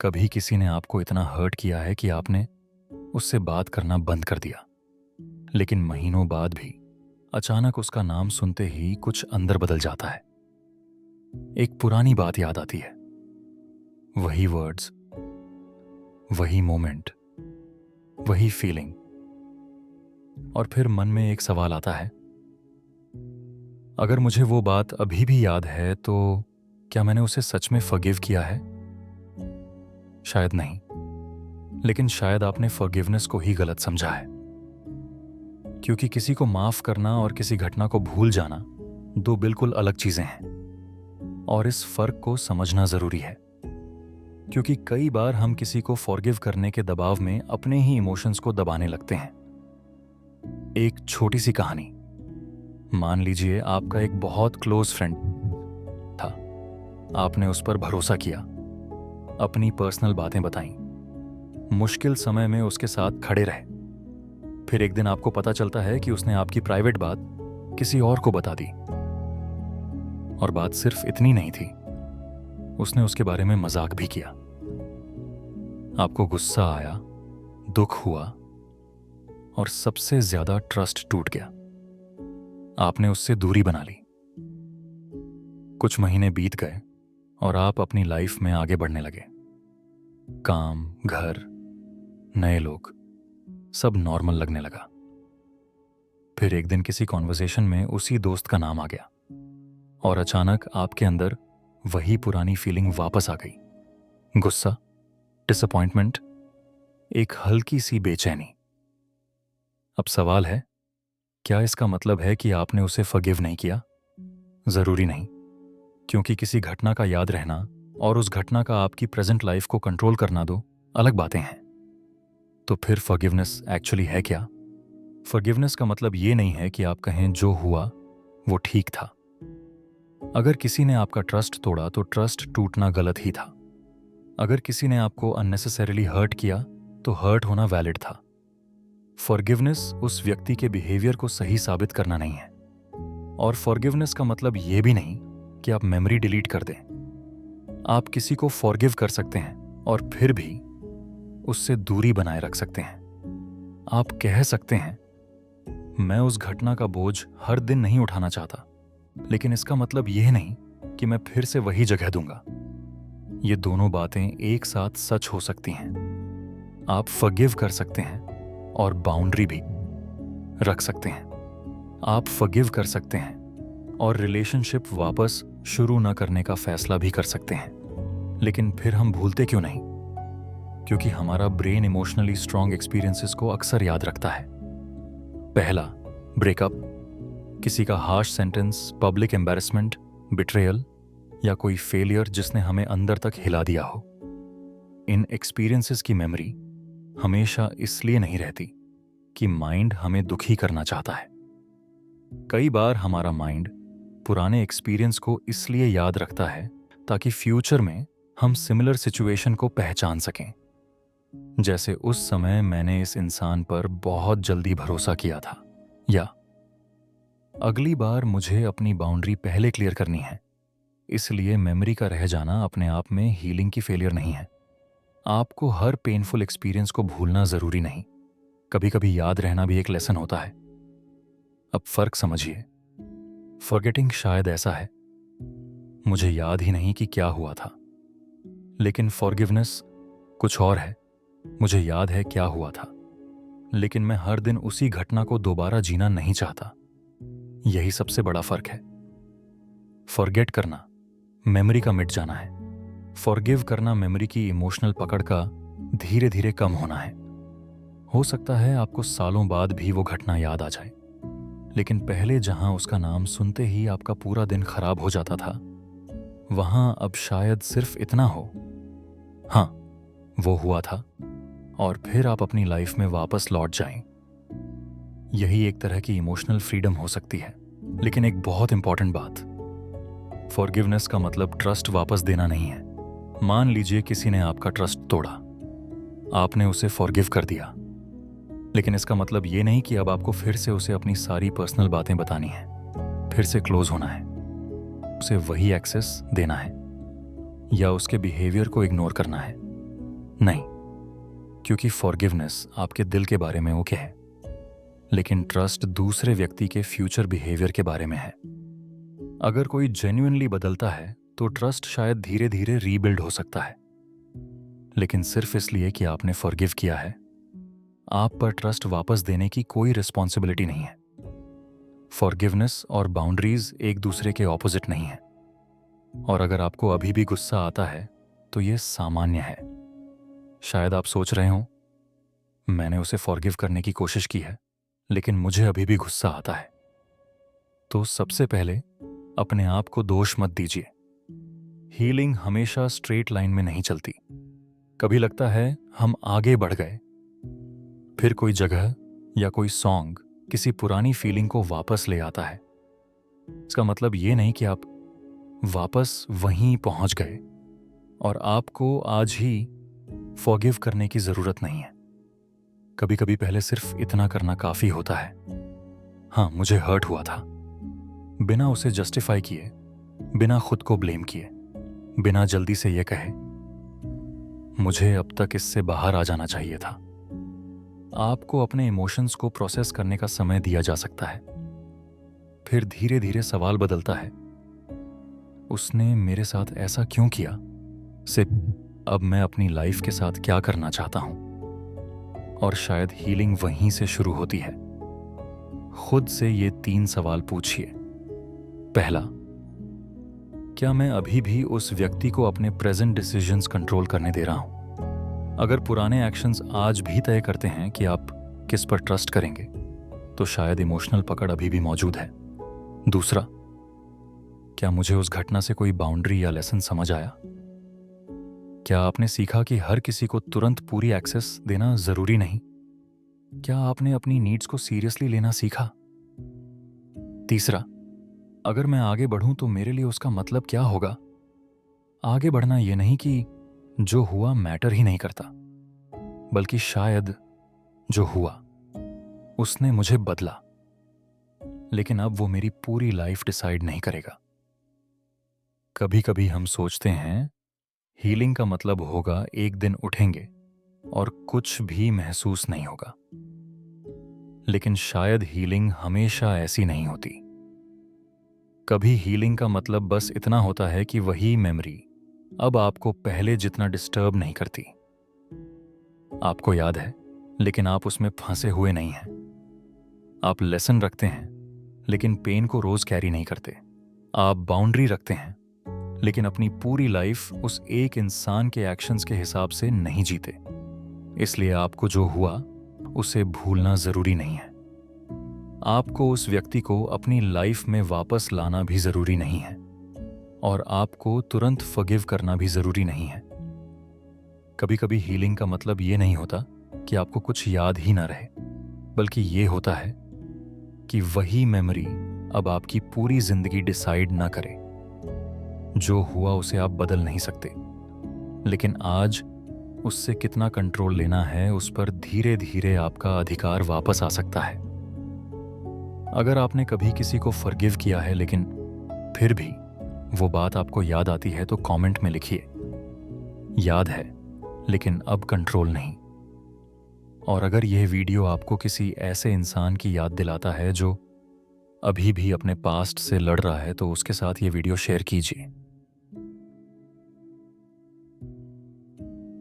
कभी किसी ने आपको इतना हर्ट किया है कि आपने उससे बात करना बंद कर दिया, लेकिन महीनों बाद भी अचानक उसका नाम सुनते ही कुछ अंदर बदल जाता है। एक पुरानी बात याद आती है, वही वर्ड्स, वही मोमेंट, वही फीलिंग, और फिर मन में एक सवाल आता है, अगर मुझे वो बात अभी भी याद है तो क्या मैंने उसे सच में फॉरगिव किया है? शायद नहीं, लेकिन शायद आपने फॉरगिवनेस को ही गलत समझा है। क्योंकि किसी को माफ करना और किसी घटना को भूल जाना दो बिल्कुल अलग चीजें हैं, और इस फर्क को समझना जरूरी है। क्योंकि कई बार हम किसी को फॉरगिव करने के दबाव में अपने ही इमोशंस को दबाने लगते हैं। एक छोटी सी कहानी, मान लीजिए आपका एक बहुत क्लोज फ्रेंड था। आपने उस पर भरोसा किया, अपनी पर्सनल बातें बताई, मुश्किल समय में उसके साथ खड़े रहे। फिर एक दिन आपको पता चलता है कि उसने आपकी प्राइवेट बात किसी और को बता दी। और बात सिर्फ इतनी नहीं थी, उसने उसके बारे में मजाक भी किया। आपको गुस्सा आया, दुख हुआ, और सबसे ज्यादा ट्रस्ट टूट गया। आपने उससे दूरी बना ली। कुछ महीने बीत गए और आप अपनी लाइफ में आगे बढ़ने लगे। काम, घर, नए लोग, सब नॉर्मल लगने लगा। फिर एक दिन किसी कॉन्वर्सेशन में उसी दोस्त का नाम आ गया, और अचानक आपके अंदर वही पुरानी फीलिंग वापस आ गई। गुस्सा, डिसअपॉइंटमेंट, एक हल्की सी बेचैनी। अब सवाल है, क्या इसका मतलब है कि आपने उसे फॉरगिव नहीं किया? जरूरी नहीं, क्योंकि किसी घटना का याद रहना और उस घटना का आपकी प्रेजेंट लाइफ को कंट्रोल करना दो अलग बातें हैं। तो फिर फॉरगिवनेस एक्चुअली है क्या? फॉरगिवनेस का मतलब ये नहीं है कि आप कहें जो हुआ वो ठीक था। अगर किसी ने आपका ट्रस्ट तोड़ा तो ट्रस्ट टूटना गलत ही था। अगर किसी ने आपको अननेसेसरीली हर्ट किया तो हर्ट होना वैलिड था। फॉरगिवनेस उस व्यक्ति के बिहेवियर को सही साबित करना नहीं है। और फॉरगिवनेस का मतलब ये भी नहीं कि आप मेमोरी डिलीट कर दें। आप किसी को फॉरगिव कर सकते हैं और फिर भी उससे दूरी बनाए रख सकते हैं। आप कह सकते हैं, मैं उस घटना का बोझ हर दिन नहीं उठाना चाहता, लेकिन इसका मतलब यह नहीं कि मैं फिर से वही जगह दूंगा। ये दोनों बातें एक साथ सच हो सकती हैं। आप फॉरगिव कर सकते हैं और बाउंड्री भी रख सकते हैं। आप फॉरगिव कर सकते हैं और रिलेशनशिप वापस शुरू न करने का फैसला भी कर सकते हैं। लेकिन फिर हम भूलते क्यों नहीं? क्योंकि हमारा ब्रेन इमोशनली स्ट्रॉन्ग एक्सपीरियंसेस को अक्सर याद रखता है। पहला, ब्रेकअप, किसी का harsh sentence, public embarrassment, betrayal, या कोई फेलियर जिसने हमें अंदर तक हिला दिया हो। इन एक्सपीरियंसेस की मेमोरी हमेशा इसलिए नहीं रहती कि माइंड हमें दुखी करना चाहता है। कई बार हमारा माइंड पुराने एक्सपीरियंस को इसलिए याद रखता है ताकि फ्यूचर में हम सिमिलर सिचुएशन को पहचान सकें। जैसे उस समय मैंने इस इंसान पर बहुत जल्दी भरोसा किया था, या अगली बार मुझे अपनी बाउंड्री पहले क्लियर करनी है। इसलिए मेमोरी का रह जाना अपने आप में हीलिंग की फेलियर नहीं है। आपको हर पेनफुल एक्सपीरियंस को भूलना जरूरी नहीं। कभी कभी याद रहना भी एक लेसन होता है। अब फर्क समझिए। फॉरगेटिंग शायद ऐसा है, मुझे याद ही नहीं कि क्या हुआ था। लेकिन फॉरगिवनेस कुछ और है, मुझे याद है क्या हुआ था, लेकिन मैं हर दिन उसी घटना को दोबारा जीना नहीं चाहता। यही सबसे बड़ा फर्क है। फॉरगेट करना मेमोरी का मिट जाना है। फॉरगिव करना मेमोरी की इमोशनल पकड़ का धीरे धीरे कम होना है। हो सकता है आपको सालों बाद भी वो घटना याद आ जाए, लेकिन पहले जहां उसका नाम सुनते ही आपका पूरा दिन खराब हो जाता था, वहां अब शायद सिर्फ इतना हो, हाँ, वो हुआ था, और फिर आप अपनी लाइफ में वापस लौट जाएं। यही एक तरह की इमोशनल फ्रीडम हो सकती है। लेकिन एक बहुत इंपॉर्टेंट बात, फॉरगिवनेस का मतलब ट्रस्ट वापस देना नहीं है। मान लीजिए किसी ने आपका ट्रस्ट तोड़ा, आपने उसे फॉरगिव कर दिया, लेकिन इसका मतलब ये नहीं कि अब आपको फिर से उसे अपनी सारी पर्सनल बातें बतानी है, फिर से क्लोज होना है, उसे वही एक्सेस देना है, या उसके बिहेवियर को इग्नोर करना है। नहीं, क्योंकि फॉरगिवनेस आपके दिल के बारे में ओके है, लेकिन ट्रस्ट दूसरे व्यक्ति के फ्यूचर बिहेवियर के बारे में है। अगर कोई जेन्युइनली बदलता है तो ट्रस्ट शायद धीरे धीरे रीबिल्ड हो सकता है, लेकिन सिर्फ इसलिए कि आपने फॉरगिव किया है, आप पर ट्रस्ट वापस देने की कोई रिस्पॉन्सिबिलिटी नहीं है। फॉरगिवनेस और बाउंड्रीज एक दूसरे के ऑपोजिट नहीं है, और अगर आपको अभी भी गुस्सा आता है तो ये सामान्य है। शायद आप सोच रहे हो, मैंने उसे फॉरगिव करने की कोशिश की है लेकिन मुझे अभी भी गुस्सा आता है। तो सबसे पहले अपने आप को दोष मत दीजिए। हीलिंग हमेशा स्ट्रेट लाइन में नहीं चलती। कभी लगता है हम आगे बढ़ गए, फिर कोई जगह या कोई सॉन्ग किसी पुरानी फीलिंग को वापस ले आता है। इसका मतलब ये नहीं कि आप वापस वहीं पहुंच गए और आपको आज ही फॉरगिव करने की जरूरत नहीं है। कभी कभी पहले सिर्फ इतना करना काफी होता है। हाँ, मुझे हर्ट हुआ था, बिना उसे जस्टिफाई किए, बिना खुद को ब्लेम किए, बिना जल्दी से ये कहे मुझे अब तक इससे बाहर आ जाना चाहिए था। आपको अपने इमोशंस को प्रोसेस करने का समय दिया जा सकता है। फिर धीरे धीरे सवाल बदलता है, उसने मेरे साथ ऐसा क्यों किया, से अब मैं अपनी लाइफ के साथ क्या करना चाहता हूं। और शायद हीलिंग वहीं से शुरू होती है। खुद से ये 3 सवाल पूछिए। पहला, क्या मैं अभी भी उस व्यक्ति को अपने प्रेजेंट डिसीजंस कंट्रोल करने दे रहा हूं? अगर पुराने एक्शंस आज भी तय करते हैं कि आप किस पर ट्रस्ट करेंगे, तो शायद इमोशनल पकड़ अभी भी मौजूद है। दूसरा, क्या मुझे उस घटना से कोई बाउंड्री या लेसन समझ आया? क्या आपने सीखा कि हर किसी को तुरंत पूरी एक्सेस देना जरूरी नहीं? क्या आपने अपनी नीड्स को सीरियसली लेना सीखा? तीसरा, अगर मैं आगे बढ़ूं तो मेरे लिए उसका मतलब क्या होगा? आगे बढ़ना यह नहीं कि जो हुआ मैटर ही नहीं करता, बल्कि शायद जो हुआ उसने मुझे बदला, लेकिन अब वो मेरी पूरी लाइफ डिसाइड नहीं करेगा। कभी कभी हम सोचते हैं हीलिंग का मतलब होगा एक दिन उठेंगे और कुछ भी महसूस नहीं होगा, लेकिन शायद हीलिंग हमेशा ऐसी नहीं होती। कभी हीलिंग का मतलब बस इतना होता है कि वही मेमोरी अब आपको पहले जितना डिस्टर्ब नहीं करती। आपको याद है, लेकिन आप उसमें फंसे हुए नहीं हैं। आप लेसन रखते हैं, लेकिन पेन को रोज कैरी नहीं करते। आप बाउंड्री रखते हैं, लेकिन अपनी पूरी लाइफ उस एक इंसान के एक्शंस के हिसाब से नहीं जीते। इसलिए आपको जो हुआ उसे भूलना जरूरी नहीं है। आपको उस व्यक्ति को अपनी लाइफ में वापस लाना भी जरूरी नहीं है, और आपको तुरंत फॉरगिव करना भी जरूरी नहीं है। कभी कभी हीलिंग का मतलब ये नहीं होता कि आपको कुछ याद ही ना रहे, बल्कि ये होता है कि वही मेमोरी अब आपकी पूरी जिंदगी डिसाइड ना करे। जो हुआ उसे आप बदल नहीं सकते, लेकिन आज उससे कितना कंट्रोल लेना है उस पर धीरे धीरे आपका अधिकार वापस आ सकता है। अगर आपने कभी किसी को फॉरगिव किया है लेकिन फिर भी वो बात आपको याद आती है, तो कमेंट में लिखिए, याद है लेकिन अब कंट्रोल नहीं। और अगर यह वीडियो आपको किसी ऐसे इंसान की याद दिलाता है जो अभी भी अपने पास्ट से लड़ रहा है, तो उसके साथ ये वीडियो शेयर कीजिए।